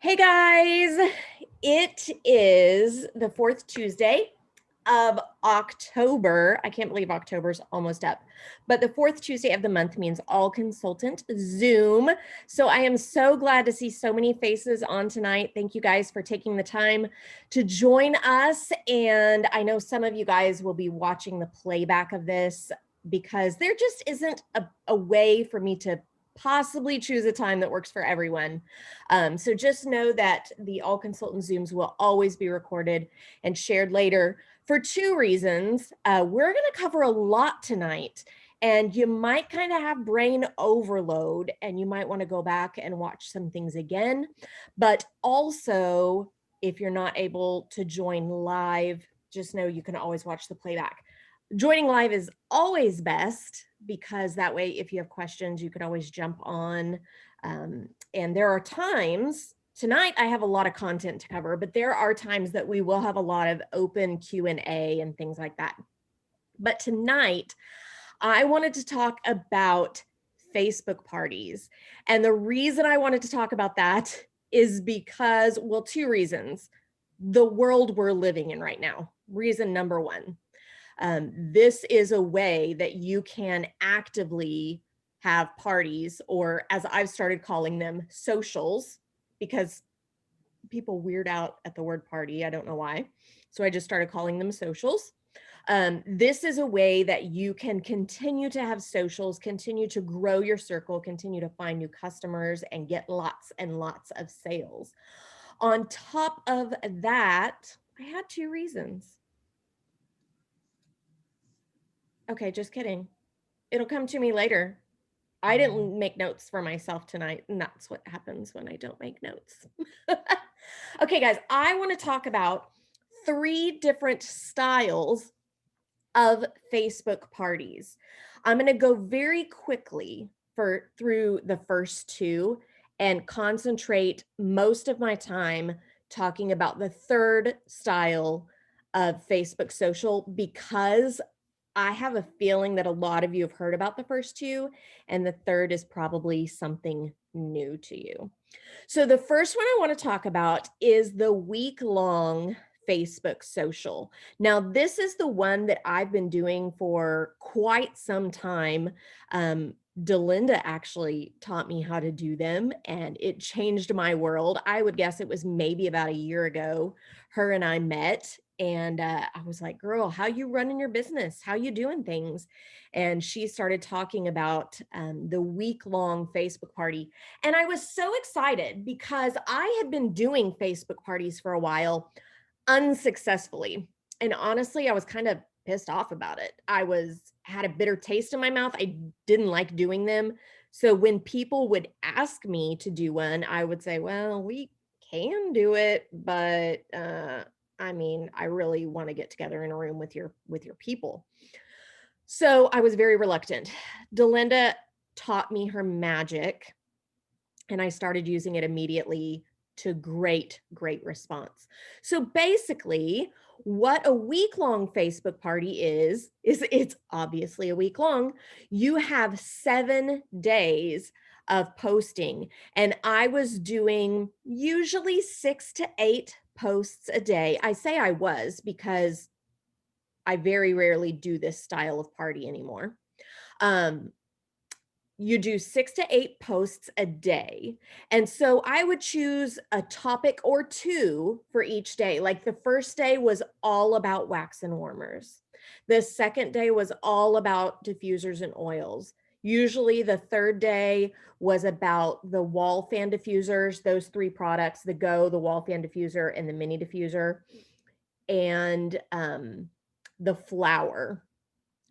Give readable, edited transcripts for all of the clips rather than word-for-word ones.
Hey guys, it is the fourth Tuesday of October. I can't believe October's almost up, but the fourth Tuesday of the month means all consultant Zoom. So I am so glad to see so many faces on tonight. Thank you guys for taking the time to join us. And I know some of you guys will be watching the playback of this because there just isn't a way for me to possibly choose a time that works for everyone. So just know that the All Consultant Zooms will always be recorded and shared later for two reasons. We're going to cover a lot tonight, and you might kind of have brain overload, and you might want to go back and watch some things again. But also, if you're not able to join live, just know you can always watch the playback. Joining live is always best because that way, if you have questions, you can always jump on. And there are times, tonight I have a lot of content to cover, but there are times that we will have a lot of open Q&A and things like that. But tonight, I wanted to talk about Facebook parties. And the reason I wanted to talk about that is because, well, two reasons. The world we're living in right now. Reason number one. This is a way that you can actively have parties, or as I've started calling them, socials, because people weird out at the word party. I don't know why. So I just started calling them socials. This is a way that you can continue to have socials, continue to grow your circle, continue to find new customers, and get lots and lots of sales. On top of that, I had two reasons. Okay, just kidding. It'll come to me later. I didn't make notes for myself tonight, and that's what happens when I don't make notes. Okay, guys, I want to talk about 3 different styles of Facebook parties. I'm going to go very quickly through the first 2 and concentrate most of my time talking about the third style of Facebook social, because I have a feeling that a lot of you have heard about the first 2, and the third is probably something new to you. So the first one I want to talk about is the week-long Facebook social. Now, this is the one that I've been doing for quite some time. Delinda actually taught me how to do them, and it changed my world. I would guess it was maybe about a year ago. Her and I met, and I was like, girl, how you running your business? How you doing things? And she started talking about the week-long Facebook party. And I was so excited because I had been doing Facebook parties for a while unsuccessfully. And honestly, I was kind of pissed off about it. Had a bitter taste in my mouth. I didn't like doing them. So when people would ask me to do one, I would say, well, we can do it, but I really want to get together in a room with your people. So I was very reluctant. Delinda taught me her magic, and I started using it immediately to great response. So basically, what a week-long Facebook party is it's obviously a week long. You have 7 days of posting, and I was doing usually 6 to 8 posts a day. I say I was because I very rarely do this style of party anymore. You do 6 to 8 posts a day. And so I would choose a topic or 2 for each day. Like the first day was all about wax and warmers. The second day was all about diffusers and oils. Usually the third day was about the wall fan diffusers, those 3 products, the Go, the wall fan diffuser, and the mini diffuser, and the flower.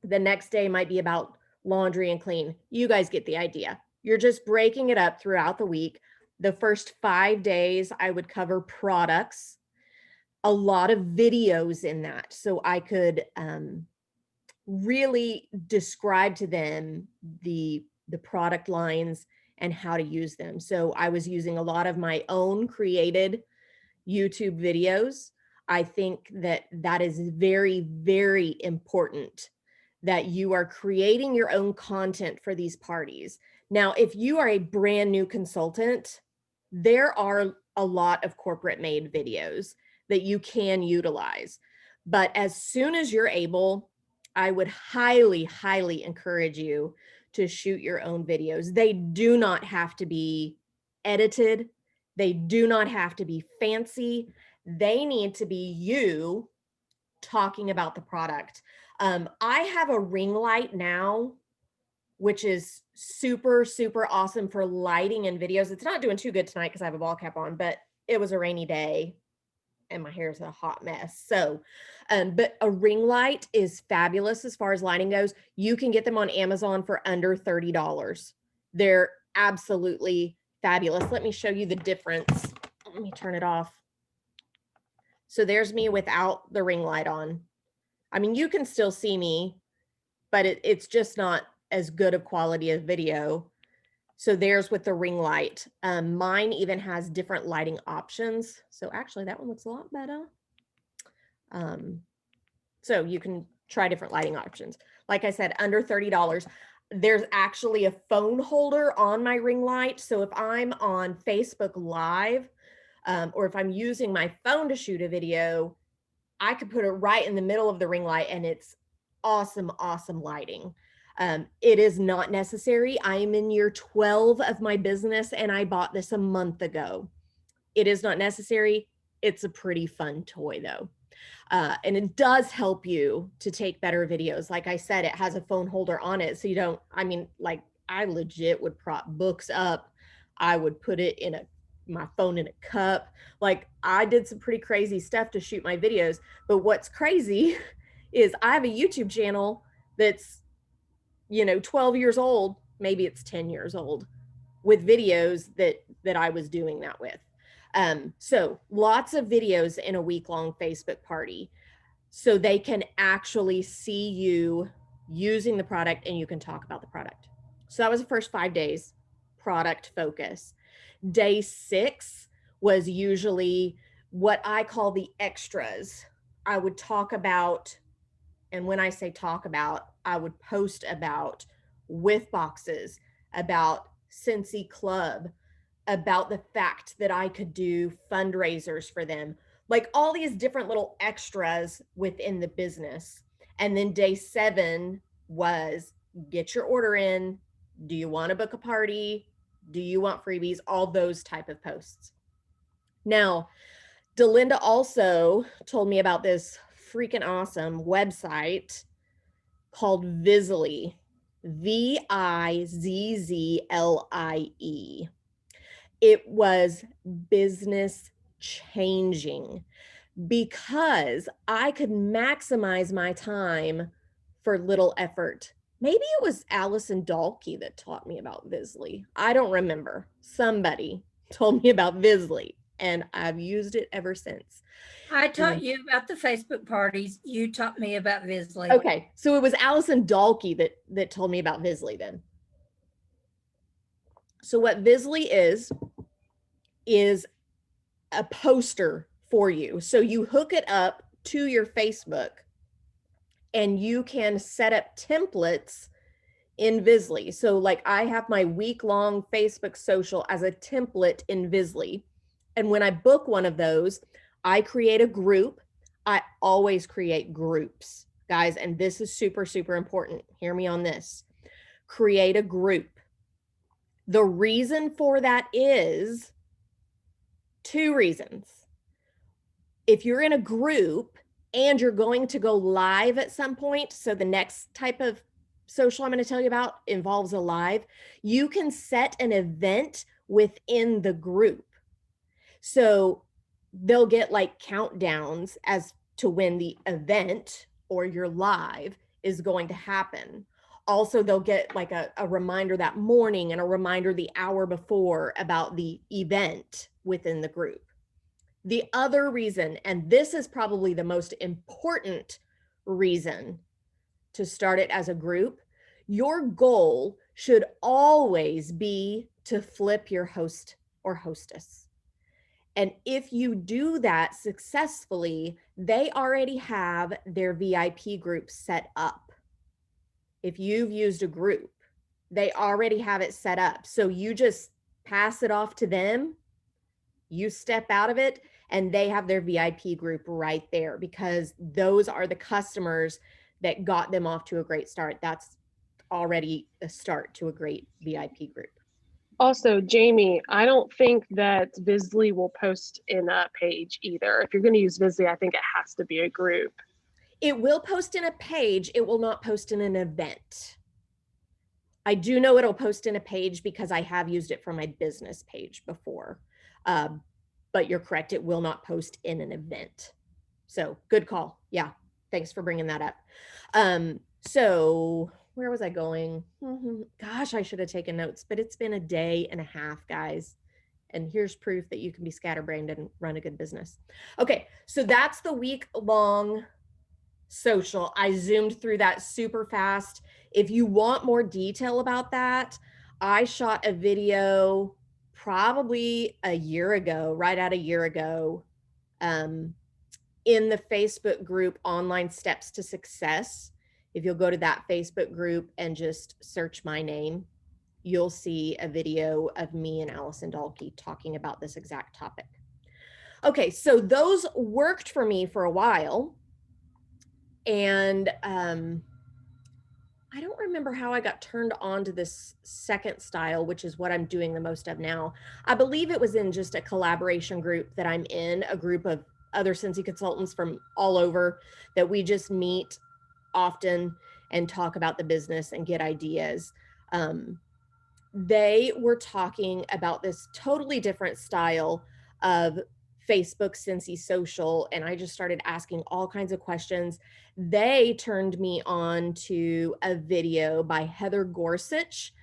The next day might be about laundry and clean. You guys get the idea. You're just breaking it up throughout the week. The first 5 days, I would cover products, a lot of videos in that, so I could really describe to them the product lines and how to use them. So I was using a lot of my own created YouTube videos. I think that is very, very important, that you are creating your own content for these parties. Now, if you are a brand new consultant, there are a lot of corporate made videos that you can utilize. But as soon as you're able, I would highly, highly encourage you to shoot your own videos. They do not have to be edited. They do not have to be fancy. They need to be you talking about the product. I have a ring light now, which is super, super awesome for lighting and videos. It's not doing too good tonight because I have a ball cap on, but it was a rainy day and my hair is a hot mess. So, but a ring light is fabulous as far as lighting goes. You can get them on Amazon for under $30. They're absolutely fabulous. Let me show you the difference. Let me turn it off. So there's me without the ring light on. I mean, you can still see me, but it's just not as good of quality of video. So there's with the ring light. Mine even has different lighting options. So actually that one looks a lot better. So you can try different lighting options. Like I said, under $30. There's actually a phone holder on my ring light. So if I'm on Facebook Live, or if I'm using my phone to shoot a video, I could put it right in the middle of the ring light and it's awesome, awesome lighting. It is not necessary. I am in year 12 of my business and I bought this a month ago. It is not necessary. It's a pretty fun toy though. And it does help you to take better videos. Like I said, it has a phone holder on it. So you don't, I mean, like I legit would prop books up. I would put it in my phone in a cup. Like I did some pretty crazy stuff to shoot my videos. But what's crazy is I have a YouTube channel that's, 12 years old, maybe it's 10 years old, with videos that I was doing that with. So lots of videos in a week-long Facebook party, so they can actually see you using the product and you can talk about the product. So that was the first 5 days, product focus. Day 6 was usually what I call the extras. I would talk about, and when I say talk about, I would post about with boxes, about Scentsy Club, about the fact that I could do fundraisers for them, like all these different little extras within the business. And then day 7 was get your order in. Do you want to book a party? Do you want freebies? All those type of posts. Now, Delinda also told me about this freaking awesome website called Vizzlie, Vizzlie. It was business changing because I could maximize my time for little effort. Maybe it was Allison Dalkey that taught me about Vizzlie. I don't remember. Somebody told me about Vizzlie and I've used it ever since. I taught you about the Facebook parties. You taught me about Vizzlie. Okay, so it was Allison Dalkey that told me about Vizzlie then. So what Vizzlie is a poster for you. So you hook it up to your Facebook and you can set up templates in Vizzlie. So like I have my week-long Facebook social as a template in Vizzlie. And when I book one of those, I create a group. I always create groups, guys. And this is super, super important. Hear me on this. Create a group. The reason for that is 2 reasons. If you're in a group and you're going to go live at some point, so the next type of social I'm going to tell you about involves a live, you can set an event within the group. So they'll get like countdowns as to when the event or your live is going to happen. Also, they'll get like a reminder that morning and a reminder the hour before about the event within the group. The other reason, and this is probably the most important reason to start it as a group, your goal should always be to flip your host or hostess. And if you do that successfully, they already have their VIP group set up. If you've used a group, they already have it set up. So you just pass it off to them You step out of it and they have their VIP group right there, because those are the customers that got them off to a great start. That's already a start to a great VIP group. Also, Jamie, I don't think that Vizzly will post in a page either. If you're going to use Vizzly, I think it has to be a group. It will post in a page. It will not post in an event. I do know it'll post in a page because I have used it for my business page before. But you're correct. It will not post in an event. So good call. Yeah. Thanks for bringing that up. So where was I going? Gosh, I should have taken notes, but it's been a day and a half, guys. And here's proof that you can be scatterbrained and run a good business. Okay, so that's the week-long social. I zoomed through that super fast. If you want more detail about that, I shot a video probably a year ago, right at a year ago, in the Facebook group Online Steps to Success. If you'll go to that Facebook group and just search my name, you'll see a video of me and Allison Dahlke talking about this exact topic. Okay, so those worked for me for a while. And I don't remember how I got turned on to this second style, which is what I'm doing the most of now. I believe it was in just a collaboration group that I'm in, a group of other Scentsy consultants from all over that we just meet often and talk about the business and get ideas. They were talking about this totally different style of Facebook Scentsy social, and I just started asking all kinds of questions. They turned me on to a video by Heather Gorsuch.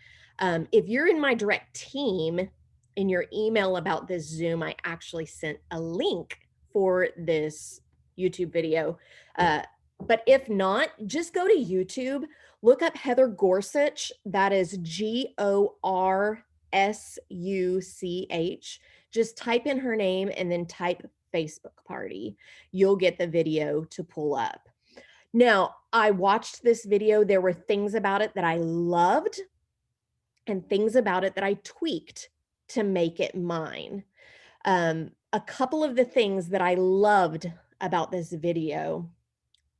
If you're in my direct team, in your email about this Zoom, I actually sent a link for this YouTube video. But if not, just go to YouTube, look up Heather Gorsuch. That is Gorsuch. Just type in her name and then type Facebook party. You'll get the video to pull up. Now, I watched this video. There were things about it that I loved and things about it that I tweaked to make it mine. A couple of the things that I loved about this video,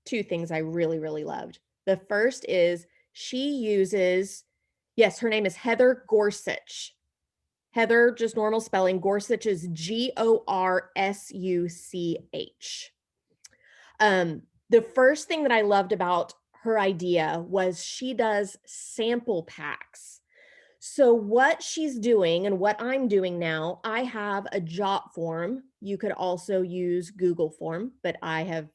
two things I really, really loved. The first is she uses, yes, her name is Heather Gorsuch. Heather, just normal spelling. Gorsuch is Gorsuch. The first thing that I loved about her idea was she does sample packs. So what she's doing and what I'm doing now, I have a Jotform. You could also use Google Form, but I have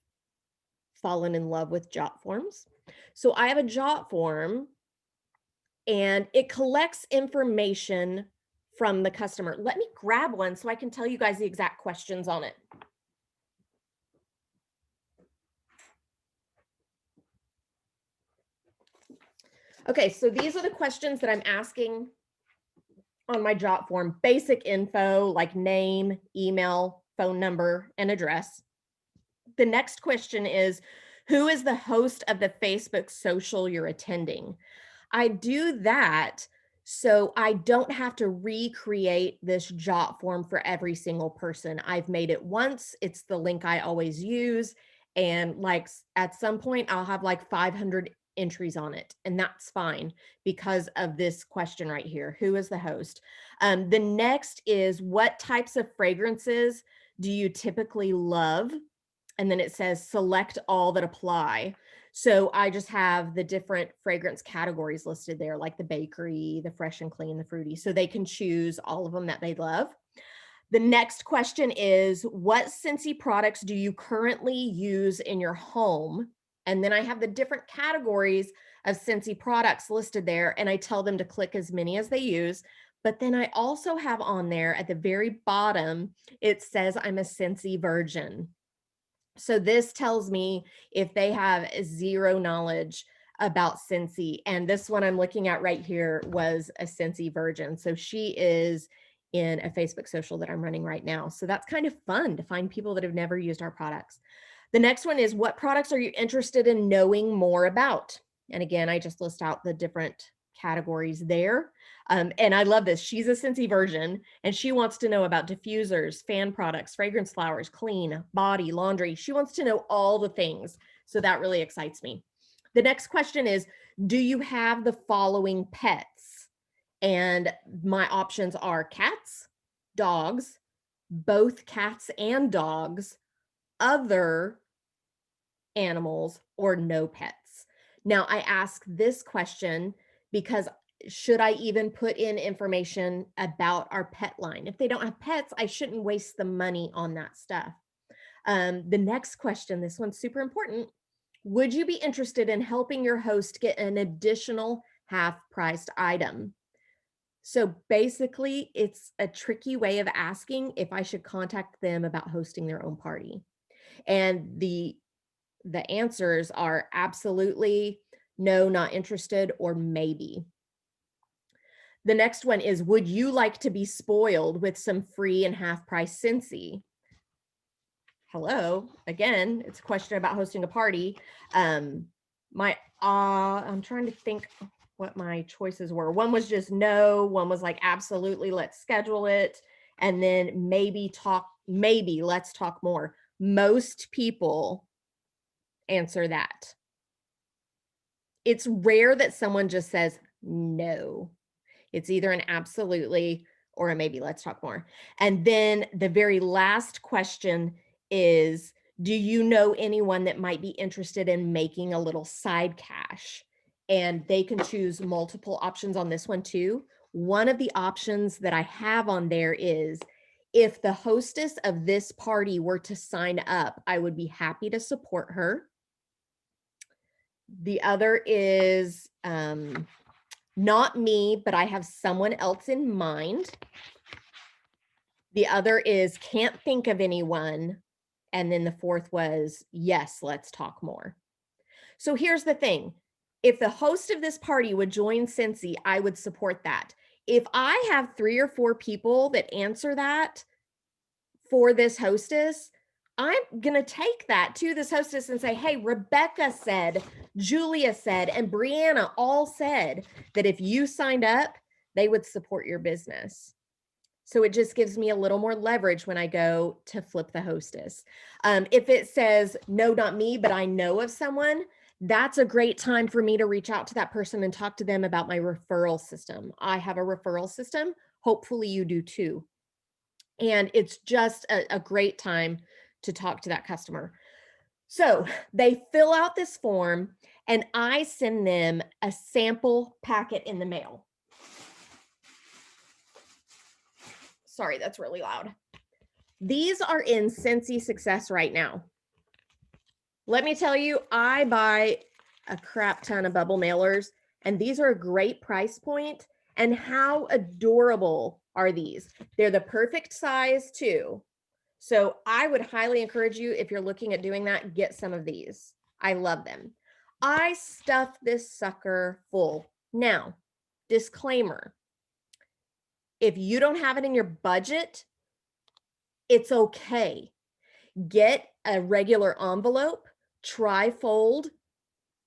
fallen in love with Jotforms. So I have a Jotform and it collects information from the customer. Let me grab one so I can tell you guys the exact questions on it. Okay, so these are the questions that I'm asking on my Jotform. Basic info like name, email, phone number, and address. The next question is, who is the host of the Facebook social you're attending? I do that so I don't have to recreate this Jotform for every single person. I've made it once. It's the link I always use. And like at some point I'll have like 500 entries on it, and that's fine because of this question right here. Who is the host? The next is, what types of fragrances do you typically love? And then it says select all that apply. So I just have the different fragrance categories listed there, like the bakery, the fresh and clean, the fruity. So they can choose all of them that they love. The next question is, what Scentsy products do you currently use in your home? And then I have the different categories of Scentsy products listed there, and I tell them to click as many as they use. But then I also have on there at the very bottom, it says I'm a Scentsy virgin. So this tells me if they have zero knowledge about Scentsy. And this one I'm looking at right here was a Scentsy virgin. So she is in a Facebook social that I'm running right now. So that's kind of fun to find people that have never used our products. The next one is, what products are you interested in knowing more about? And again, I just list out the different categories there. And I love this. She's a Scentsy version, and she wants to know about diffusers, fan products, fragrance flowers, clean, body, laundry. She wants to know all the things. So that really excites me. The next question is, do you have the following pets? And my options are cats, dogs, both cats and dogs, other animals, or no pets. Now, I ask this question because should I even put in information about our pet line? If they don't have pets, I shouldn't waste the money on that stuff. The next question, this one's super important. Would you be interested in helping your host get an additional half-priced item? So basically, it's a tricky way of asking if I should contact them about hosting their own party. And the answers are absolutely, no, not interested, or maybe. The next one is, would you like to be spoiled with some free and half-price Scentsy? Hello, again, it's a question about hosting a party. I'm trying to think what my choices were. One was just no, one was like absolutely, let's schedule it, and then maybe let's talk more. Most people answer that. It's rare that someone just says no. It's either an absolutely or a maybe, let's talk more. And then the very last question is, do you know anyone that might be interested in making a little side cash? And they can choose multiple options on this one too. One of the options that I have on there is, if the hostess of this party were to sign up, I would be happy to support her. The other is not me, but I have someone else in mind. The other is can't think of anyone. And then the fourth was, yes, let's talk more. So here's the thing. If the host of this party would join Scentsy, I would support that. If I have 3 or 4 people that answer that for this hostess, I'm going to take that to this hostess and say, hey, Rebecca said, Julia said, and Brianna all said that if you signed up, they would support your business. So it just gives me a little more leverage when I go to flip the hostess. If it says, no, not me, but I know of someone, that's a great time for me to reach out to that person and talk to them about my referral system. I have a referral system. Hopefully you do too. And it's just a great time to talk to that customer. So they fill out this form and I send them a sample packet in the mail. Sorry, that's really loud. These are in Scentsy Success right now. Let me tell you, I buy a crap ton of bubble mailers, and these are a great price point. And how adorable are these? They're the perfect size too. So I would highly encourage you, if you're looking at doing that, get some of these. I love them. I stuffed this sucker full. Now, disclaimer, if you don't have it in your budget, it's okay. Get a regular envelope, tri-fold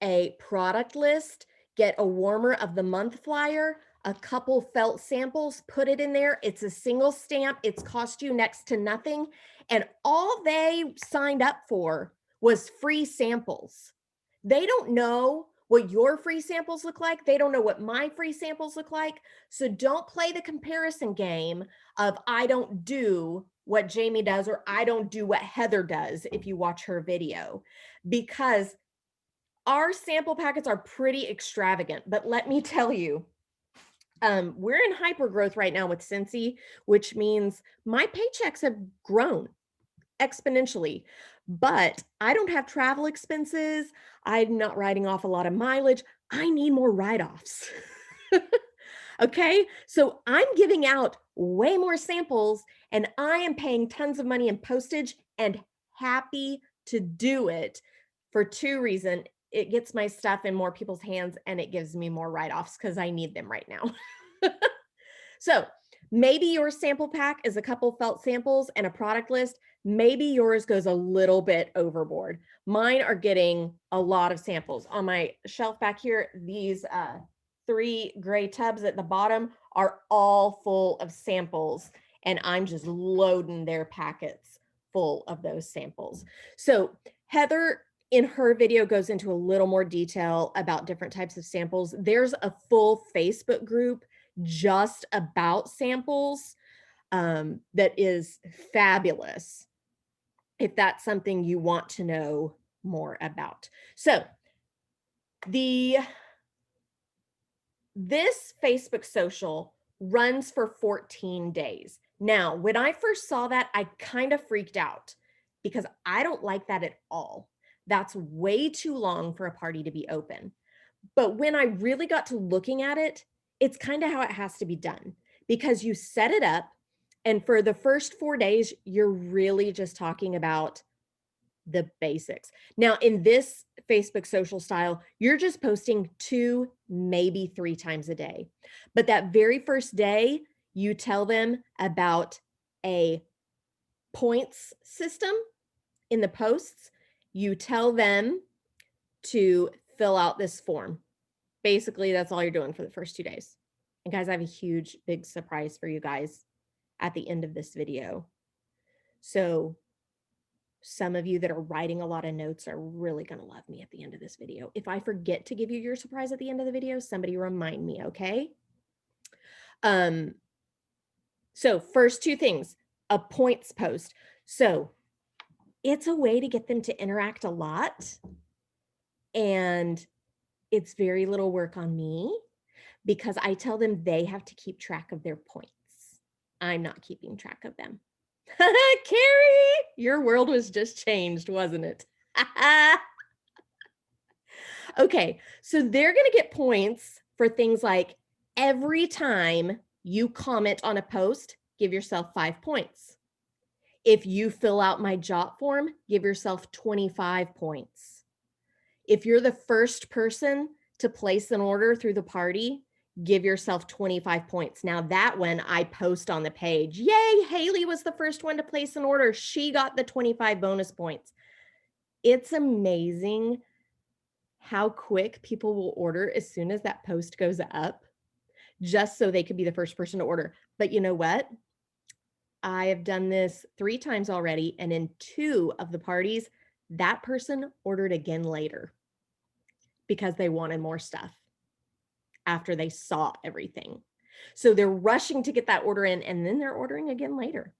a product list, get a warmer of the month flyer, a couple felt samples, put it in there. It's a single stamp. It's cost you next to nothing. And all they signed up for was free samples. They don't know what your free samples look like. They don't know what my free samples look like. So don't play the comparison game of I don't do what Jamie does, or I don't do what Heather does if you watch her video, because our sample packets are pretty extravagant. But let me tell you, we're in hyper growth right now with Scentsy, which means my paychecks have grown exponentially, but I don't have travel expenses. I'm not writing off a lot of mileage. I need more write-offs. Okay, so I'm giving out way more samples and I am paying tons of money in postage and happy to do it for 2 reasons. It gets my stuff in more people's hands and it gives me more write-offs because I need them right now. So maybe your sample pack is a couple felt samples and a product list. Maybe yours goes a little bit overboard. Mine are getting a lot of samples. On my shelf back here, these 3 gray tubs at the bottom are all full of samples, and I'm just loading their packets full of those samples. So Heather in her video goes into a little more detail about different types of samples. There's a full Facebook group just about samples that is fabulous if that's something you want to know more about. So this Facebook social runs for 14 days. Now, when I first saw that, I kind of freaked out because I don't like that at all. That's way too long for a party to be open. But when I really got to looking at it, it's kind of how it has to be done because you set it up, and for the first 4 days, you're really just talking about the basics. Now, in this Facebook social style, you're just posting 2, maybe 3 times a day. But that very first day, you tell them about a points system in the posts. You tell them to fill out this form. Basically, that's all you're doing for the first 2 days. And guys, I have a huge, big surprise for you guys at the end of this video. So some of you that are writing a lot of notes are really going to love me at the end of this video. If I forget to give you your surprise at the end of the video, somebody remind me, okay? So first 2 things, a points post. So it's a way to get them to interact a lot, and it's very little work on me because I tell them they have to keep track of their points. I'm not keeping track of them. Carrie, your world was just changed, wasn't it? Okay, so they're going to get points for things like every time you comment on a post, give yourself 5 points. If you fill out my Jot form, give yourself 25 points. If you're the first person to place an order through the party, give yourself 25 points. Now that one I post on the page. Yay, Haley was the first one to place an order. She got the 25 bonus points. It's amazing how quick people will order as soon as that post goes up, just so they could be the first person to order. But you know what? I have done this 3 times already, and in 2 of the parties, that person ordered again later because they wanted more stuff after they saw everything. So they're rushing to get that order in, and then they're ordering again later.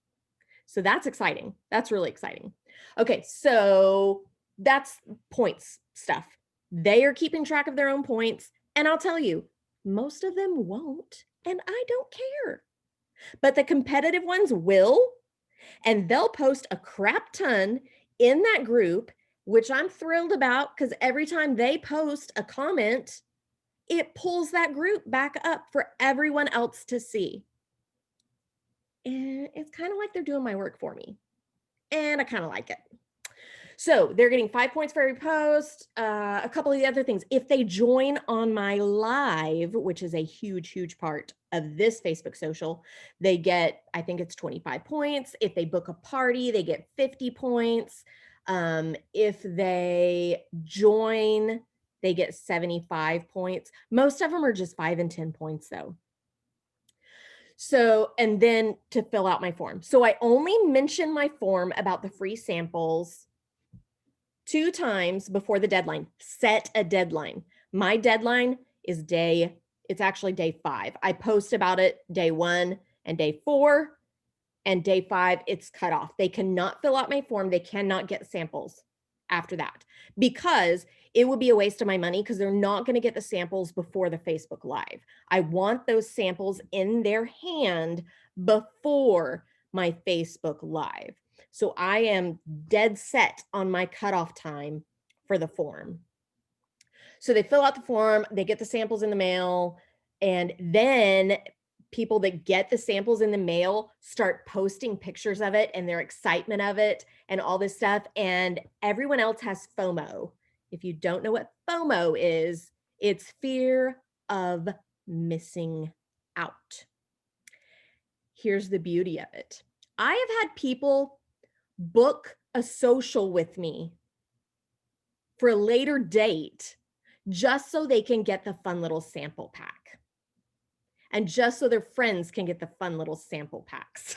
So that's exciting. That's really exciting. Okay, so that's points stuff. They are keeping track of their own points, and I'll tell you, most of them won't, and I don't care. But the competitive ones will, and they'll post a crap ton in that group, which I'm thrilled about because every time they post a comment, it pulls that group back up for everyone else to see. And it's kind of like they're doing my work for me. And I kind of like it. So they're getting 5 points for every post. A couple of the other things, if they join on my live, which is a huge, huge part of this Facebook social, they get, I think it's 25 points. If they book a party, they get 50 points. If they join, they get 75 points. Most of them are just 5 and 10 points though. So, and then to fill out my form. So I only mention my form about the free samples 2 times before the deadline. Set a deadline. My deadline is it's actually day 5. I post about it day 1 and day 4, and day 5, it's cut off. They cannot fill out my form. They cannot get samples after that because it would be a waste of my money because they're not going to get the samples before the Facebook Live. I want those samples in their hand before my Facebook Live. So I am dead set on my cutoff time for the form. So they fill out the form, they get the samples in the mail, and then people that get the samples in the mail start posting pictures of it and their excitement of it and all this stuff. And everyone else has FOMO. If you don't know what FOMO is, it's fear of missing out. Here's the beauty of it. I have had people book a social with me for a later date just so they can get the fun little sample pack. And just so their friends can get the fun little sample packs.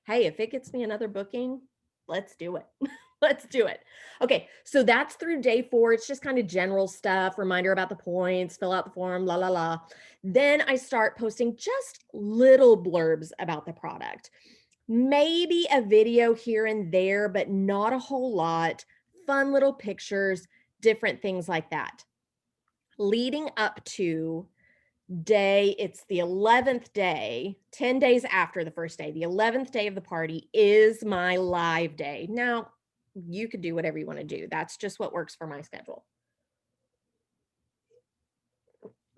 Hey, if it gets me another booking, let's do it. Let's do it. Okay, so that's through day 4. It's just kind of general stuff, reminder about the points, fill out the form, la, la, la. Then I start posting just little blurbs about the product. Maybe a video here and there, but not a whole lot. Fun little pictures, different things like that. Leading up to it's the 11th day, 10 days after the first day, the 11th day of the party is my live day. Now, you could do whatever you want to do. That's just what works for my schedule.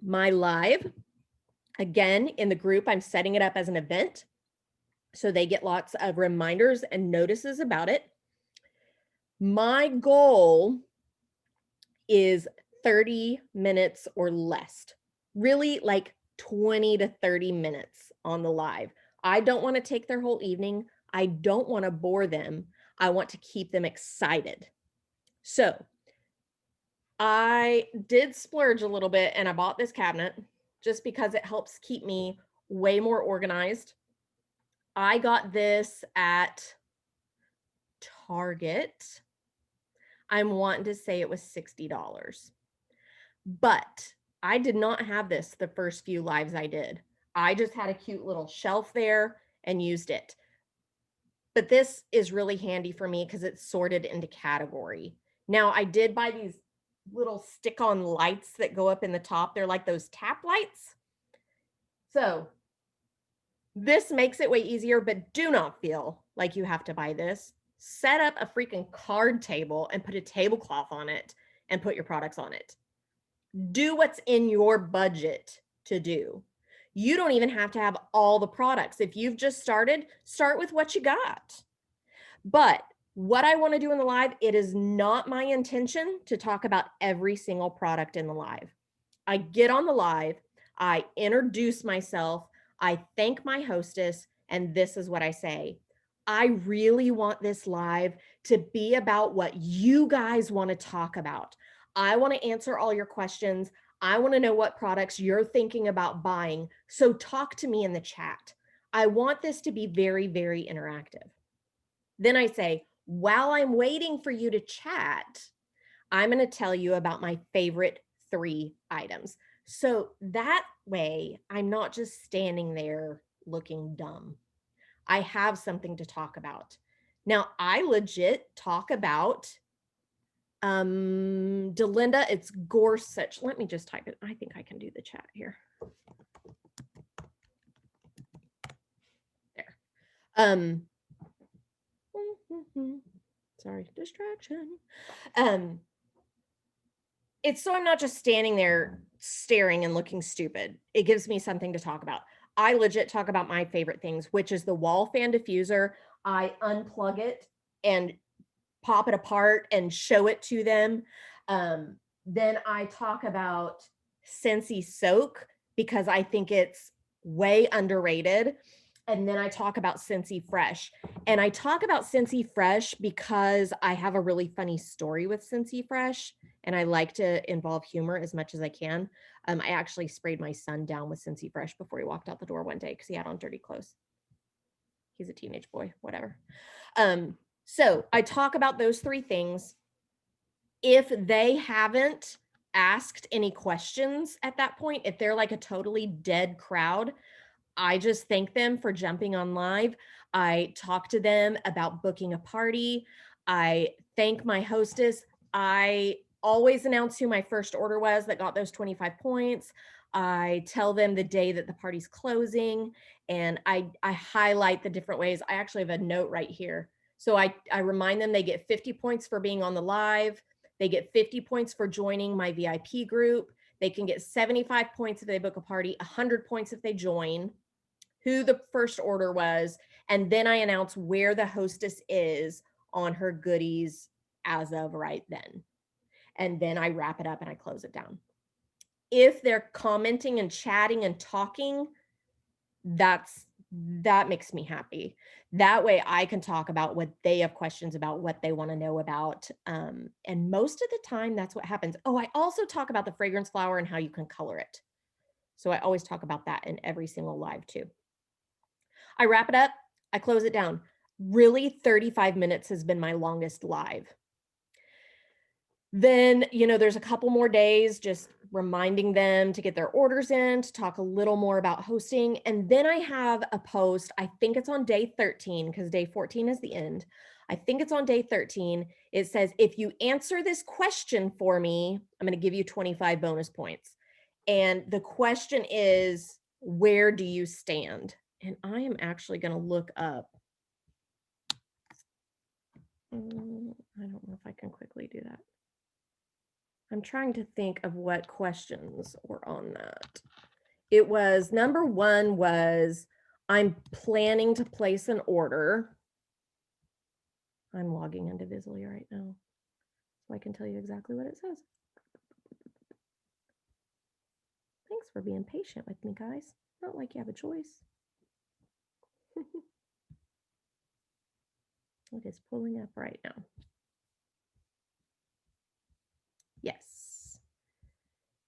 My live, again, in the group, I'm setting it up as an event. So they get lots of reminders and notices about it. My goal is 30 minutes or less. Really like 20 to 30 minutes on the live. I don't want to take their whole evening. I don't want to bore them. I want to keep them excited. So I did splurge a little bit and I bought this cabinet just because it helps keep me way more organized. I got this at Target. I'm wanting to say it was $60. But I did not have this the first few lives I did. I just had a cute little shelf there and used it. But this is really handy for me because it's sorted into category. Now, I did buy these little stick-on lights that go up in the top. They're like those tap lights. So this makes it way easier, but do not feel like you have to buy this. Set up a freaking card table and put a tablecloth on it and put your products on it. Do what's in your budget to do. You don't even have to have all the products. If you've just started, start with what you got. But what I want to do in the live, it is not my intention to talk about every single product in the live. I get on the live, I introduce myself, I thank my hostess, and this is what I say. I really want this live to be about what you guys want to talk about. I want to answer all your questions. I want to know what products you're thinking about buying. So talk to me in the chat. I want this to be very, very interactive. Then I say, while I'm waiting for you to chat, I'm going to tell you about my favorite 3 items. So that way, I'm not just standing there looking dumb. I have something to talk about. Now, I legit talk about Delinda, it's Gorsuch. Let me just type it. I think I can do the chat here. There. Sorry, distraction. It's so I'm not just standing there staring and looking stupid. It gives me something to talk about. I legit talk about my favorite things, which is the wall fan diffuser. I unplug it and pop it apart and show it to them. Then I talk about Scentsy Soak because I think it's way underrated. And then I talk about Scentsy Fresh. And I talk about Scentsy Fresh because I have a really funny story with Scentsy Fresh. And I like to involve humor as much as I can. I actually sprayed my son down with Scentsy Fresh before he walked out the door one day because he had on dirty clothes. He's a teenage boy, whatever. So I talk about those 3 things. If they haven't asked any questions at that point, if they're like a totally dead crowd, I just thank them for jumping on live. I talk to them about booking a party. I thank my hostess. I always announce who my first order was that got those 25 points. I tell them the day that the party's closing, and I highlight the different ways. I actually have a note right here. So I remind them they get 50 points for being on the live. They get 50 points for joining my VIP group. They can get 75 points if they book a party, 100 points if they join, who the first order was, and then I announce where the hostess is on her goodies as of right then. And then I wrap it up and I close it down. If they're commenting and chatting and talking, that's that makes me happy. That way I can talk about what they have questions about, what they want to know about. And most of the time that's what happens. Oh, I also talk about the fragrance flower and how you can color it. So I always talk about that in every single live too. I wrap it up, I close it down. Really, 35 minutes has been my longest live. Then, there's a couple more days just reminding them to get their orders in, to talk a little more about hosting. And then I have a post, I think it's on day 13 because day 14 is the end. I think it's on day 13. It says, if you answer this question for me, I'm going to give you 25 bonus points. And the question is, where do you stand? And I am actually going to look up. I don't know if I can quickly do that. I'm trying to think of what questions were on that. It was number one was, I'm planning to place an order. I'm logging into Vizzlie right now, so I can tell you exactly what it says. Thanks for being patient with me, guys. Not like you have a choice. It is pulling up right now. Yes.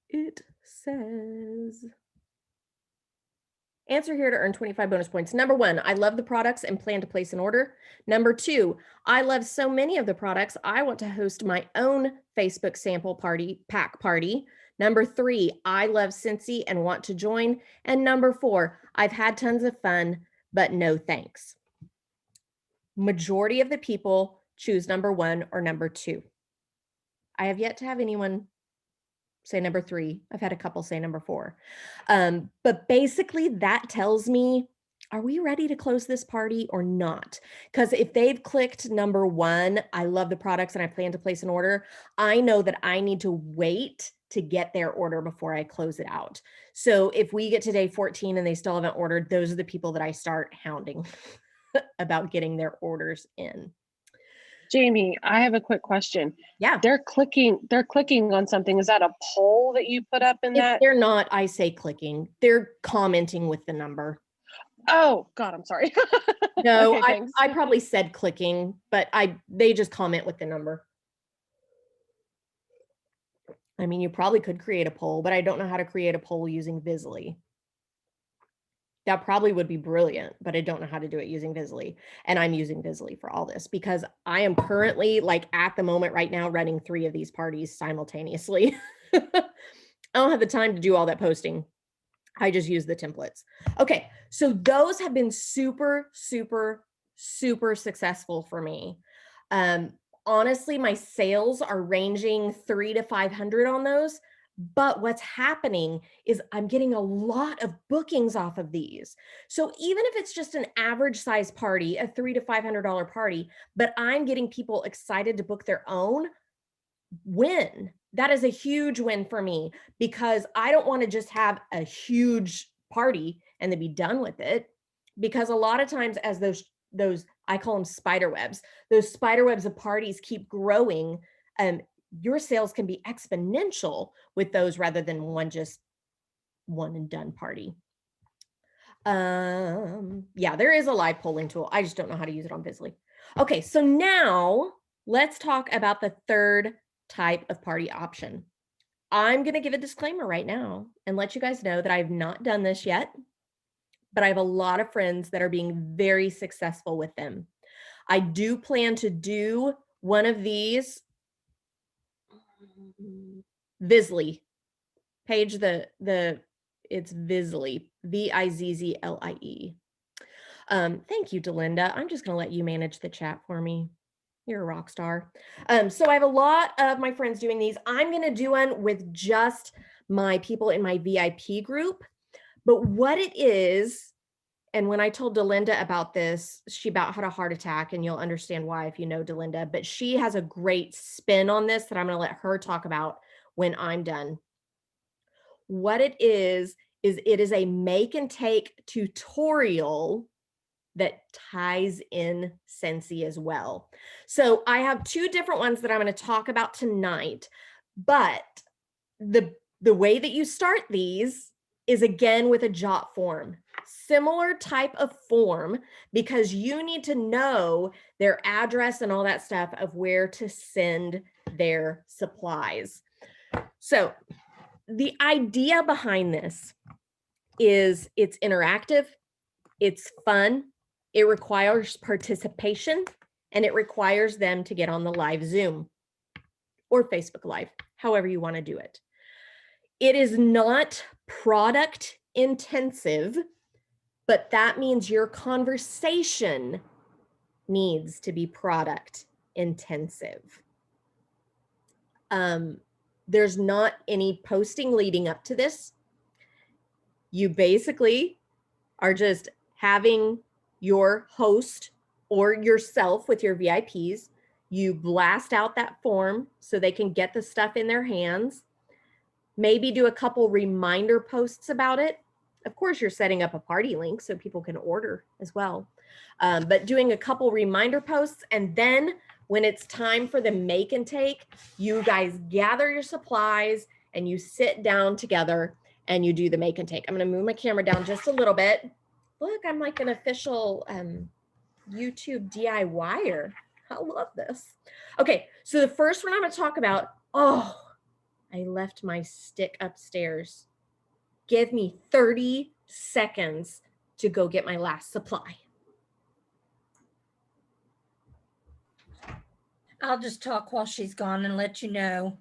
It says, answer here to earn 25 bonus points. Number one, I love the products and plan to place an order. Number two, I love so many of the products, I want to host my own Facebook sample pack party. Number three, I love Scentsy and want to join. And number four, I've had tons of fun, but no thanks. Majority of the people choose number one or number two. I have yet to have anyone say number three. I've had a couple say number four. But basically that tells me, are we ready to close this party or not? Because if they've clicked number one, I love the products and I plan to place an order, I know that I need to wait to get their order before I close it out. So if we get to day 14 and they still haven't ordered, those are the people that I start hounding about getting their orders in. Jamie, I have a quick question. Yeah. They're clicking on something. Is that a poll that you put up in If that? they're not, I say clicking. They're commenting with the number. Oh God, I'm sorry. No, Okay, thanks. I probably said clicking, but they just comment with the number. I mean, you probably could create a poll, but I don't know how to create a poll using Vizzlie. That probably would be brilliant, but I don't know how to do it using Vizzlie. And I'm using Vizzlie for all this because I am currently, like at the moment right now, running 3 of these parties simultaneously. I don't have the time to do all that posting. I just use the templates. Okay, so those have been super, super, super successful for me. Honestly, my sales are ranging 300 to 500 on those. But what's happening is I'm getting a lot of bookings off of these. So even if it's just an average size party, a $300 to $500 party, but I'm getting people excited to book their own, win. That is a huge win for me because I don't want to just have a huge party and then be done with it. Because a lot of times as those I call them spider webs, those spider webs of parties keep growing, your sales can be exponential with those rather than one and done party. Yeah, there is a live polling tool. I just don't know how to use it on Vizzlie. Okay, so now let's talk about the third type of party option. I'm going to give a disclaimer right now and let you guys know that I've not done this yet, but I have a lot of friends that are being very successful with them. I do plan to do one of these. Vizzlie. Page it's Vizzlie, Vizzlie. Thank you, Delinda. I'm just gonna let you manage the chat for me. You're a rock star. So I have a lot of my friends doing these. I'm gonna do one with just my people in my VIP group. But what it is, and when I told Delinda about this, she about had a heart attack, and you'll understand why if you know Delinda, but she has a great spin on this that I'm gonna let her talk about when I'm done. What it is it is a make and take tutorial that ties in Scentsy as well. So I have 2 different ones that I'm going to talk about tonight, but the way that you start these is again with a Jotform. Similar type of form, because you need to know their address and all that stuff of where to send their supplies. So the idea behind this is it's interactive, it's fun, it requires participation, and it requires them to get on the live Zoom or Facebook Live, however you want to do it. It is not product intensive, but that means your conversation needs to be product intensive. There's not any posting leading up to this. You basically are just having your host or yourself with your VIPs. You blast out that form so they can get the stuff in their hands. Maybe do a couple reminder posts about it. Of course, you're setting up a party link so people can order as well. But doing a couple reminder posts, and then when it's time for the make and take, you guys gather your supplies and you sit down together and you do the make and take. I'm going to move my camera down just a little bit. Look, I'm like an official YouTube DIYer. I love this. Okay, so the first one I'm going to talk about, oh, I left my stick upstairs. Give me 30 seconds to go get my last supply. I'll just talk while she's gone and let you know.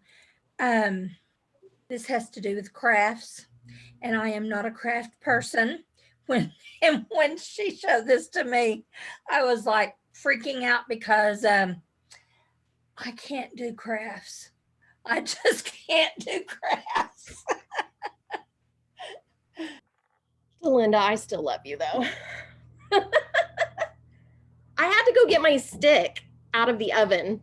This has to do with crafts, and I am not a craft person. When she showed this to me, I was like freaking out because I can't do crafts. I just can't do crafts. Linda, I still love you though. I had to go get my stick out of the oven.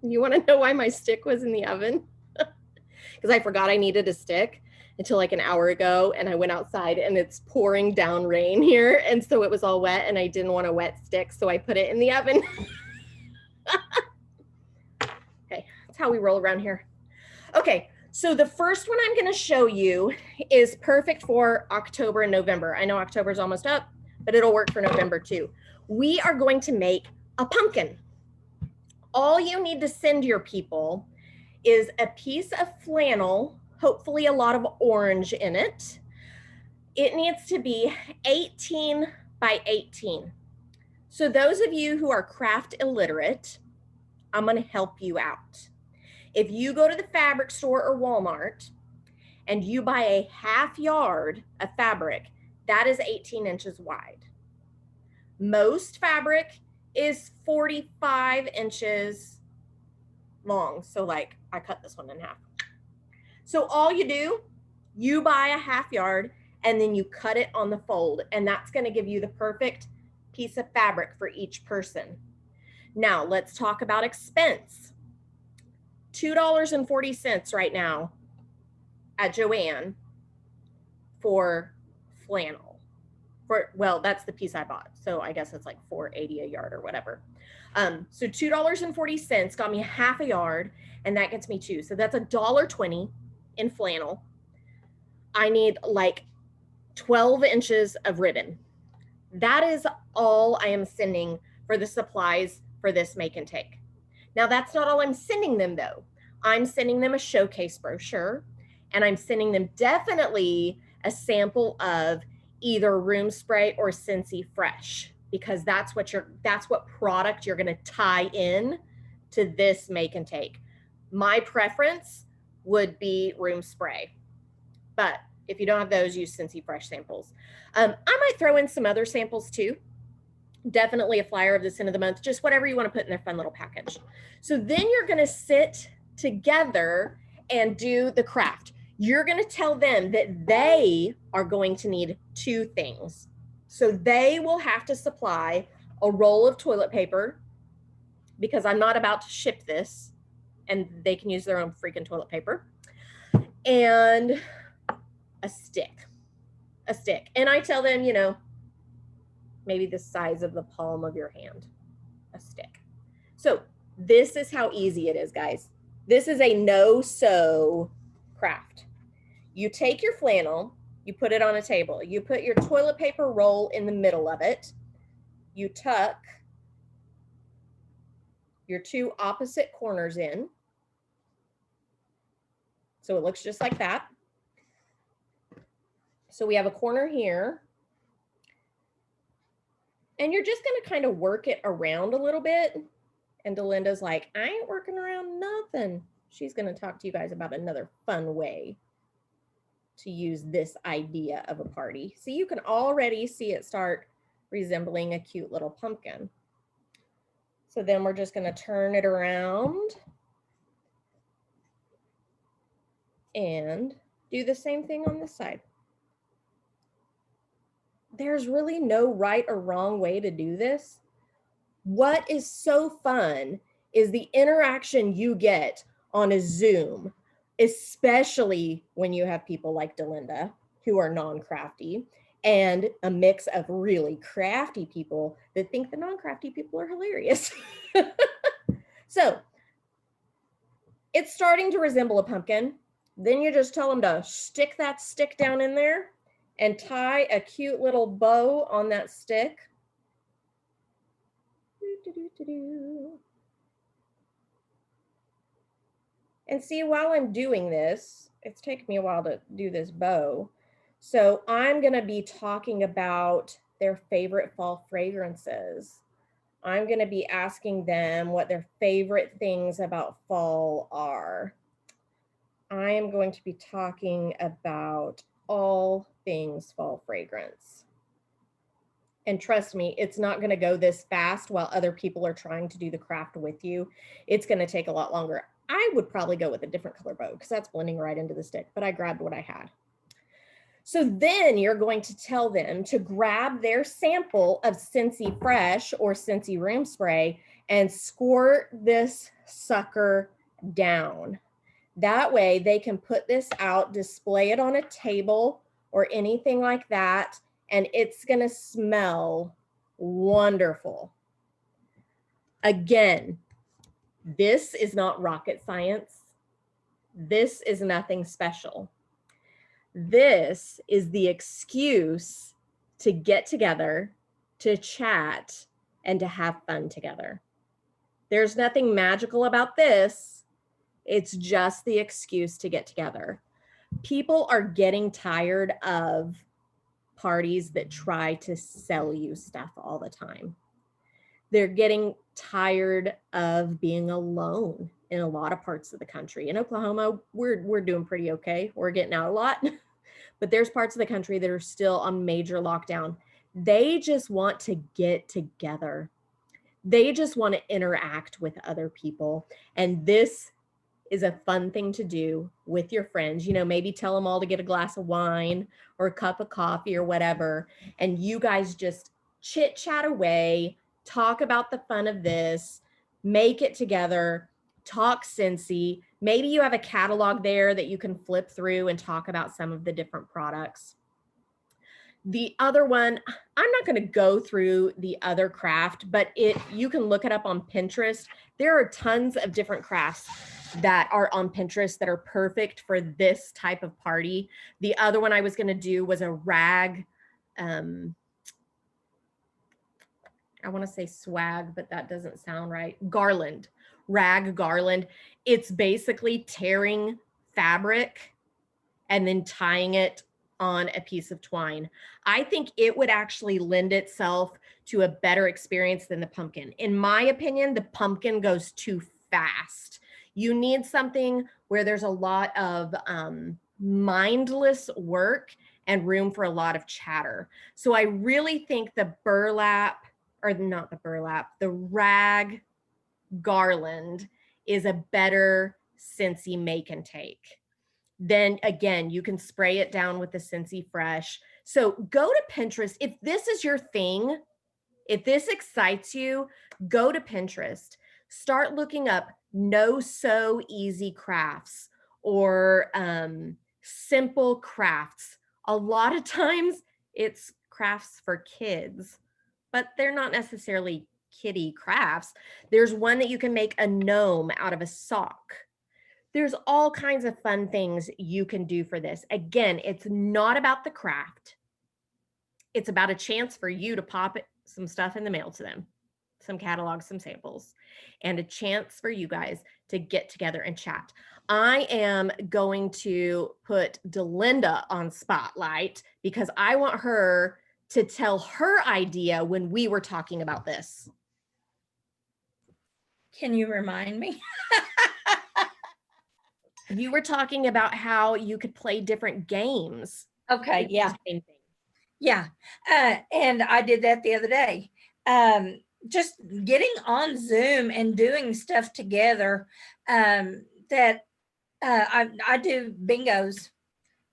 You want to know why my stick was in the oven? Because I forgot I needed a stick until like an hour ago, and I went outside and it's pouring down rain here, and so it was all wet and I didn't want a wet stick, so I put it in the oven. Okay, that's how we roll around here. Okay, so the first one I'm going to show you is perfect for October and November. I know October is almost up, but it'll work for November too. We are going to make a pumpkin. All you need to send your people is a piece of flannel, hopefully a lot of orange in it. It needs to be 18 by 18. So those of you who are craft illiterate, I'm going to help you out. If you go to the fabric store or Walmart and you buy a half yard of fabric, that is 18 inches wide. Most fabric is 45 inches long. So like I cut this one in half. So all you do, you buy a half yard and then you cut it on the fold, and that's going to give you the perfect piece of fabric for each person. Now let's talk about expense. $2.40 right now at Joann for flannel. Well, that's the piece I bought, so I guess it's like $4.80 a yard or whatever. So $2.40 got me half a yard, and that gets me two. So that's $1.20 in flannel. I need like 12 inches of ribbon. That is all I am sending for the supplies for this make and take. Now that's not all I'm sending them though. I'm sending them a showcase brochure, and I'm sending them definitely a sample of either room spray or Scentsy Fresh, because that's what product you're going to tie in to this make and take. My preference would be room spray, but if you don't have those, use Scentsy Fresh samples. I might throw in some other samples too. Definitely a flyer of this end of the month, just whatever you want to put in their fun little package. So then you're going to sit together and do the craft. You're going to tell them that they are going to need two things. So they will have to supply a roll of toilet paper, because I'm not about to ship this, and they can use their own freaking toilet paper, and a stick. And I tell them, you know, maybe the size of the palm of your hand, a stick. So this is how easy it is, guys. This is a no-sew craft. You take your flannel, you put it on a table. You put your toilet paper roll in the middle of it. You tuck your two opposite corners in. So it looks just like that. So we have a corner here. And you're just going to kind of work it around a little bit. And Delinda's like, I ain't working around nothing. She's going to talk to you guys about another fun way to use this idea of a party. So you can already see it start resembling a cute little pumpkin. So then we're just going to turn it around and do the same thing on this side. There's really no right or wrong way to do this. What is so fun is the interaction you get on a Zoom, especially when you have people like Delinda who are non-crafty and a mix of really crafty people that think the non-crafty people are hilarious. So it's starting to resemble a pumpkin. Then you just tell them to stick that stick down in there and tie a cute little bow on that stick. And see, while I'm doing this, it's taken me a while to do this bow. So I'm going to be talking about their favorite fall fragrances. I'm going to be asking them what their favorite things about fall are. I am going to be talking about all things fall fragrance. And trust me, it's not going to go this fast while other people are trying to do the craft with you. It's going to take a lot longer. I would probably go with a different color bow because that's blending right into the stick, but I grabbed what I had. So then you're going to tell them to grab their sample of Scentsy Fresh or Scentsy Room Spray and squirt this sucker down. That way they can put this out, display it on a table or anything like that, and it's going to smell wonderful. Again, this is not rocket science. This is nothing special. This is the excuse to get together, to chat, and to have fun together. There's nothing magical about this. It's just the excuse to get together. People are getting tired of parties that try to sell you stuff all the time. They're getting tired of being alone in a lot of parts of the country. In Oklahoma, we're doing pretty okay. We're getting out a lot, but there's parts of the country that are still on major lockdown. They just want to get together. They just want to interact with other people. And this is a fun thing to do with your friends. You know, maybe tell them all to get a glass of wine or a cup of coffee or whatever. And you guys just chit chat away, talk about the fun of this, make it together, talk Scentsy. Maybe you have a catalog there that you can flip through and talk about some of the different products. The other one, I'm not going to go through the other craft, but you can look it up on Pinterest. There are tons of different crafts that are on Pinterest that are perfect for this type of party. The other one I was going to do was a rag, I want to say swag, but that doesn't sound right. Garland, rag garland. It's basically tearing fabric and then tying it on a piece of twine. I think it would actually lend itself to a better experience than the pumpkin. In my opinion, the pumpkin goes too fast. You need something where there's a lot of mindless work and room for a lot of chatter. So I really think the burlap, or not the burlap, the rag garland is a better Scentsy make and take. Then again, you can spray it down with the Scentsy Fresh. So go to Pinterest. If this is your thing, if this excites you, go to Pinterest. Start looking up no sew easy crafts or simple crafts. A lot of times it's crafts for kids, but they're not necessarily kiddie crafts. There's one that you can make a gnome out of a sock. There's all kinds of fun things you can do for this. Again, it's not about the craft. It's about a chance for you to pop some stuff in the mail to them, some catalogs, some samples, and a chance for you guys to get together and chat. I am going to put Delinda on spotlight because I want her to tell her idea when we were talking about this. Can you remind me? You were talking about how you could play different games. Okay, yeah. Same thing. Yeah. And I did that the other day. Just getting on Zoom and doing stuff together. That I do bingos.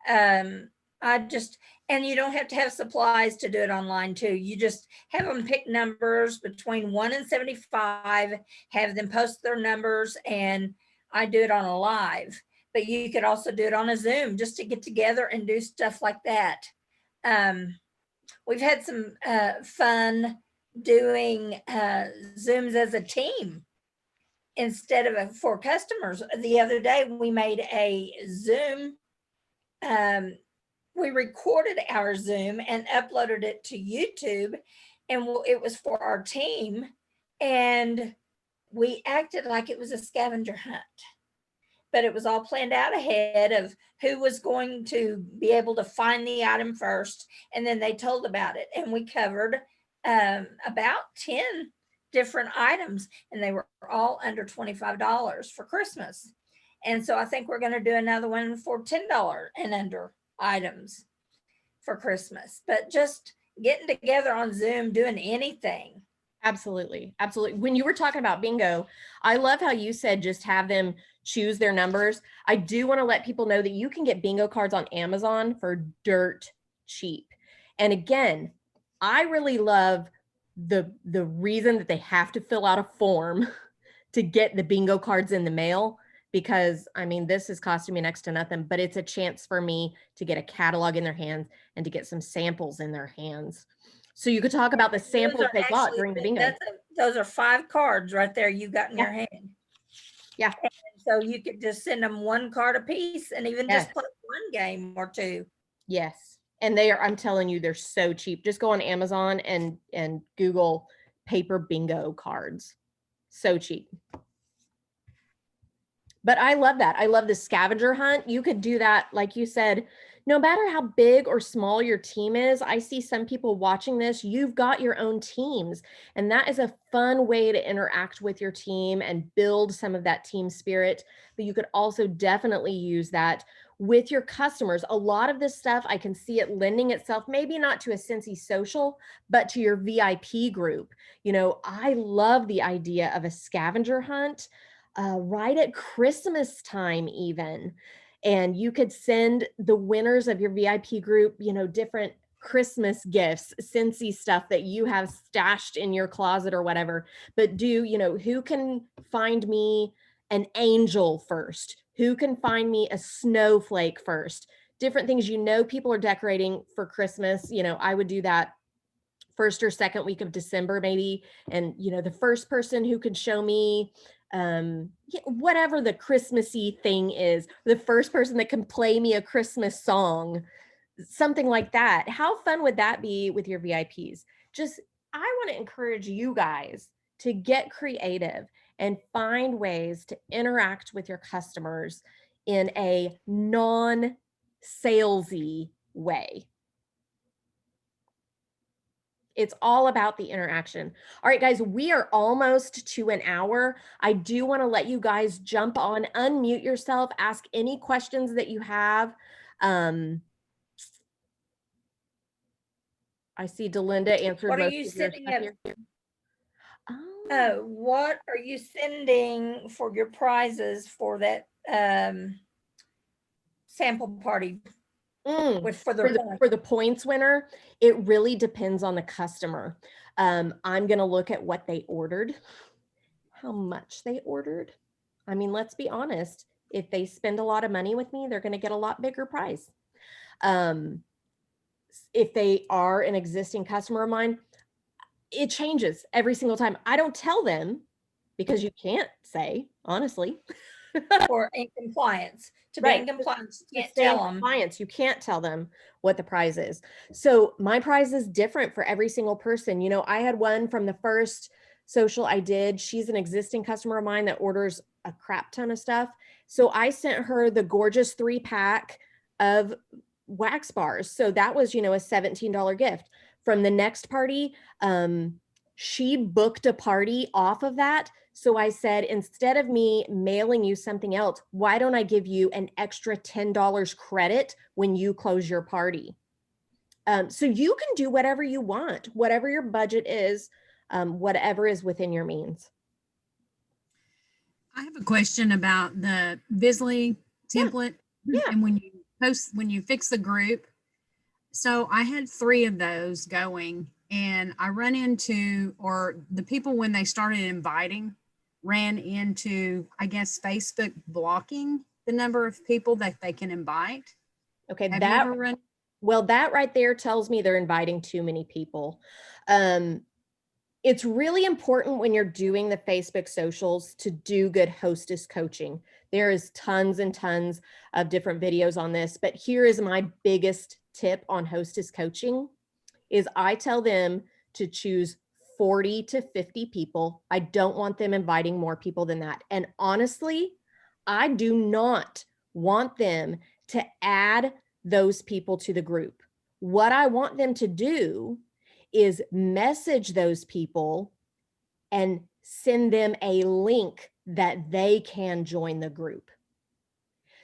I just, and you don't have to have supplies to do it online too. You just have them pick numbers between 1 and 75, have them post their numbers, and I do it on a live. But you could also do it on a Zoom just to get together and do stuff like that. We've had some fun doing Zooms as a team instead of for customers. The other day we made a Zoom. We recorded our Zoom and uploaded it to YouTube, and it was for our team. And we acted like it was a scavenger hunt, but it was all planned out ahead of who was going to be able to find the item first. And then they told about it. And we covered about 10 different items, and they were all under $25 for Christmas. And so I think we're going to do another one for $10 and under items for Christmas. But just getting together on Zoom, doing anything. Absolutely. Absolutely. When you were talking about bingo, I love how you said just have them choose their numbers. I do want to let people know that you can get bingo cards on Amazon for dirt cheap. And again, I really love the reason that they have to fill out a form to get the bingo cards in the mail, because I mean, this is costing me next to nothing, but it's a chance for me to get a catalog in their hands and to get some samples in their hands. So you could talk about the samples they got during the bingo. Those are 5 cards right there you got in your hand. Yeah. And so you could just send them 1 card a piece and even just play 1 game or 2. Yes. And they are, I'm telling you, they're so cheap. Just go on Amazon and Google paper bingo cards. So cheap. But I love that. I love the scavenger hunt. You could do that, like you said, no matter how big or small your team is. I see some people watching this, you've got your own teams, and that is a fun way to interact with your team and build some of that team spirit. But you could also definitely use that with your customers. A lot of this stuff, I can see it lending itself, maybe not to a Scentsy social, but to your VIP group. You know, I love the idea of a scavenger hunt right at Christmas time even. And you could send the winners of your VIP group, you know, different Christmas gifts, Scentsy stuff that you have stashed in your closet or whatever. But do, you know, who can find me an angel first? Who can find me a snowflake first? Different things, you know, people are decorating for Christmas. You know, I would do that first or second week of December, maybe. And, you know, the first person who could show me whatever the Christmassy thing is, the first person that can play me a Christmas song, something like that. How fun would that be with your VIPs? Just, I want to encourage you guys to get creative and find ways to interact with your customers in a non-salesy way. It's all about the interaction. All right, guys, we are almost to an hour. I do want to let you guys jump on, unmute yourself, ask any questions that you have. I see Delinda answered What are most you of your sending stuff up? here. Oh. What are you sending for your prizes for that sample party? For the points winner, it really depends on the customer. I'm going to look at what they ordered, how much they ordered. I mean, let's be honest. If they spend a lot of money with me, they're going to get a lot bigger prize. If they are an existing customer of mine, it changes every single time. I don't tell them because you can't say, honestly. or in compliance. To be in Right. compliance, you To can't stay in tell them. compliance, you can't tell them what the prize is. So my prize is different for every single person. You know, I had one from the first social I did. She's an existing customer of mine that orders a crap ton of stuff. So I sent her the gorgeous 3-pack of wax bars. So that was, you know, a $17 gift. From the next party, she booked a party off of that. So I said, instead of me mailing you something else, why don't I give you an extra $10 credit when you close your party? So you can do whatever you want, whatever your budget is, whatever is within your means. I have a question about the vizzlie Yeah. template. Yeah. And when you fix the group. So I had 3 of those going, and I run into, or the people when they started inviting ran into, I guess, Facebook blocking the number of people that they can invite. Okay. Have you ever run? Well, that right there tells me they're inviting too many people. It's really important when you're doing the Facebook socials to do good hostess coaching. There is tons and tons of different videos on this, but here is my biggest tip on hostess coaching is I tell them to choose 40 to 50 people. I don't want them inviting more people than that. And honestly, I do not want them to add those people to the group. What I want them to do is message those people and send them a link that they can join the group.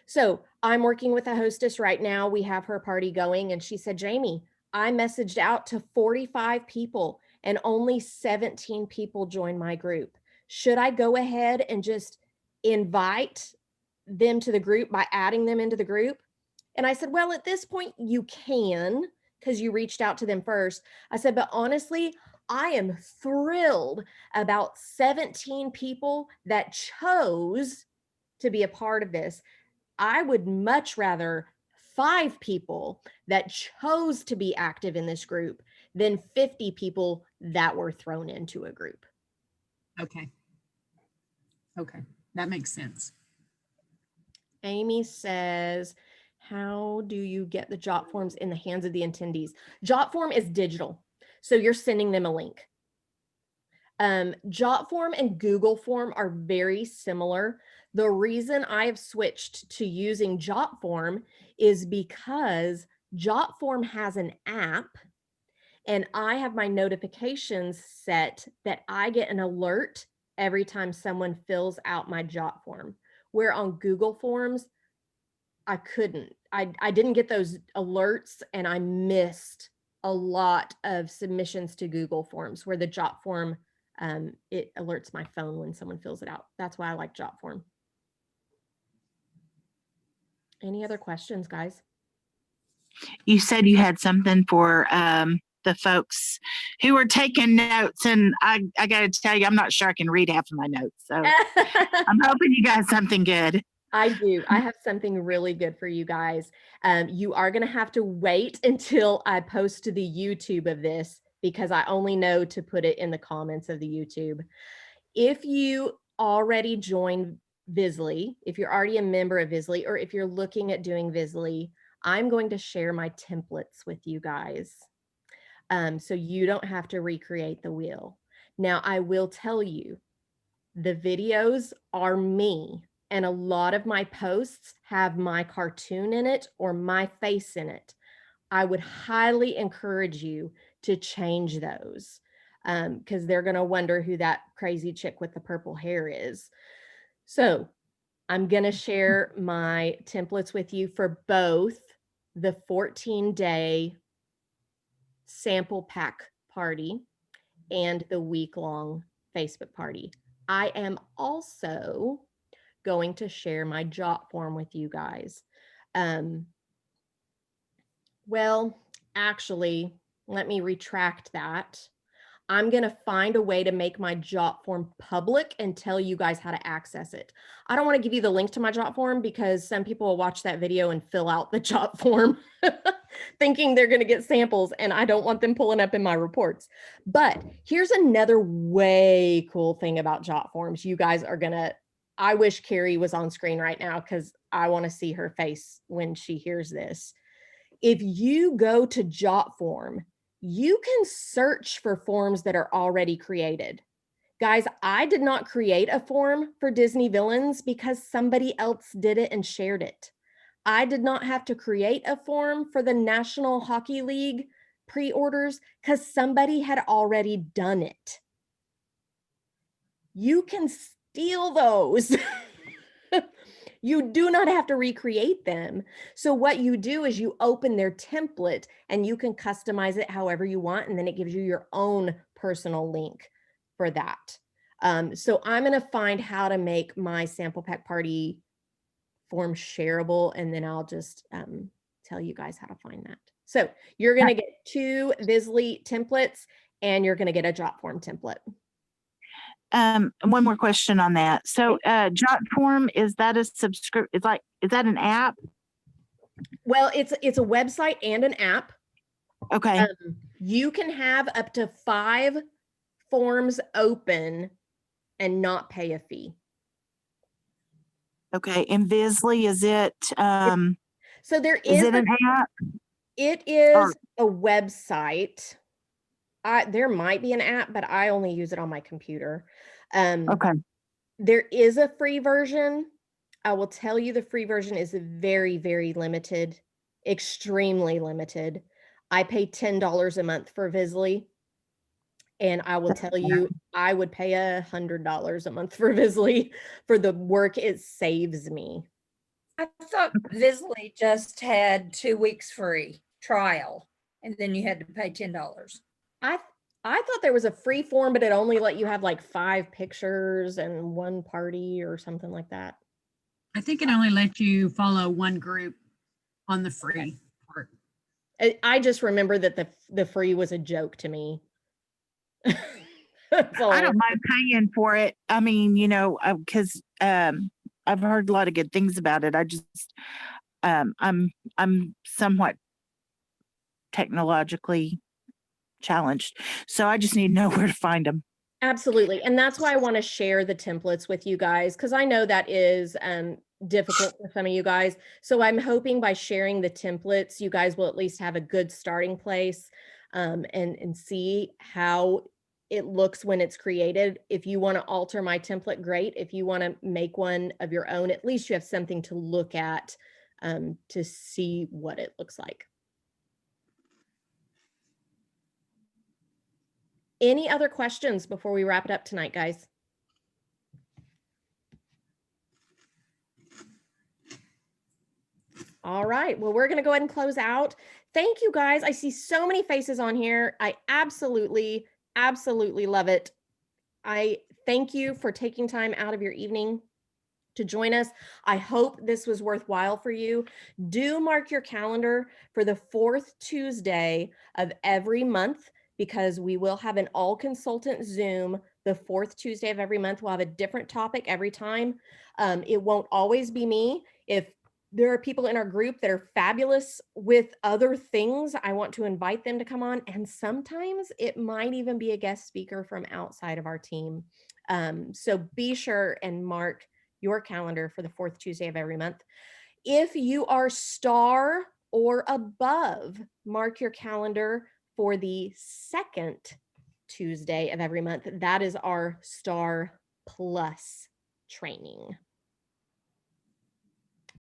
So I'm working with a hostess right now. We have her party going, and she said, Jamie, I messaged out to 45 people and only 17 people joined my group. Should I go ahead and just invite them to the group by adding them into the group? And I said, well, at this point you can, because you reached out to them first. I said, but honestly, I am thrilled about 17 people that chose to be a part of this. I would much rather 5 people that chose to be active in this group than 50 people that were thrown into a group. Okay. Okay. That makes sense. Amy says, how do you get the Jotforms in the hands of the attendees? Jotform is digital, so you're sending them a link. Jotform and Google Form are very similar. The reason I have switched to using Jotform is because Jotform has an app, and I have my notifications set that I get an alert every time someone fills out my Jotform. Where on Google Forms, I couldn't. I didn't get those alerts, and I missed a lot of submissions to Google Forms where the Jotform, it alerts my phone when someone fills it out. That's why I like Jotform. Any other questions, guys? You said you had something for the folks who are taking notes, and I got to tell you, I'm not sure I can read half of my notes, so I'm hoping you got something good. I do. I have something really good for you guys. You are going to have to wait until I post to the YouTube of this because I only know to put it in the comments of the YouTube. If you already joined Vizzlie, if you're already a member of Vizzlie, or if you're looking at doing Vizzlie, I'm going to share my templates with you guys. So you don't have to recreate the wheel. Now, I will tell you, the videos are me. And a lot of my posts have my cartoon in it or my face in it. I would highly encourage you to change those because they're going to wonder who that crazy chick with the purple hair is. So I'm going to share my templates with you for both the 14-day sample pack party and the week-long Facebook party. I am also going to share my Jotform with you guys. Well, actually, let me retract that. I'm going to find a way to make my Jotform public and tell you guys how to access it. I don't want to give you the link to my Jotform because some people will watch that video and fill out the Jotform thinking they're going to get samples, and I don't want them pulling up in my reports. But here's another way cool thing about Jotforms. You guys are going to I wish Carrie was on screen right now because I want to see her face when she hears this. If you go to Jotform, you can search for forms that are already created. Guys, I did not create a form for Disney Villains because somebody else did it and shared it. I did not have to create a form for the National Hockey League pre-orders because somebody had already done it. You can steal those. You do not have to recreate them. So what you do is you open their template and you can customize it however you want, and then it gives you your own personal link for that. So I'm going to find how to make my sample pack party form shareable, and then I'll just tell you guys how to find that. So you're going to get 2 vizzlie templates, and you're going to get a Jotform template. One more question on that. So, Jotform, is that a subscription? Is that an app? Well, it's a website and an app. Okay. You can have up to 5 forms open and not pay a fee. Okay. And vizzlie, is it, So there is it an app? It is a website. There might be an app, but I only use it on my computer. Okay. There is a free version. I will tell you the free version is very, very limited, extremely limited. I pay $10 a month for vizzlie. And I will tell you, I would pay $100 a month for vizzlie for the work it saves me. I thought Vizzly just had 2 weeks free trial, and then you had to pay $10. I thought there was a free form, but it only let you have like 5 pictures and 1 party or something like that. I think it only lets you follow one group on the free part. I just remember that the free was a joke to me. I don't mind paying for it. I mean, because I've heard a lot of good things about it. I just I'm somewhat technologically challenged, so I just need to know where to find them. Absolutely. And that's why I want to share the templates with you guys, because I know that is difficult for some of you guys. So I'm hoping by sharing the templates, you guys will at least have a good starting place and see how it looks when it's created. If you want to alter my template, great. If you want to make one of your own, at least you have something to look at to see what it looks like. Any other questions before we wrap it up tonight, guys? All right, well, we're going to go ahead and close out. Thank you, guys. I see so many faces on here. I absolutely, absolutely love it. I thank you for taking time out of your evening to join us. I hope this was worthwhile for you. Do mark your calendar for the 4th Tuesday of every month, because we will have an all consultant Zoom the 4th Tuesday of every month. We'll have a different topic every time. It won't always be me. If there are people in our group that are fabulous with other things, I want to invite them to come on. And sometimes it might even be a guest speaker from outside of our team. So be sure and mark your calendar for the 4th Tuesday of every month. If you are star or above, mark your calendar for the 2nd Tuesday of every month. That is our Star Plus training.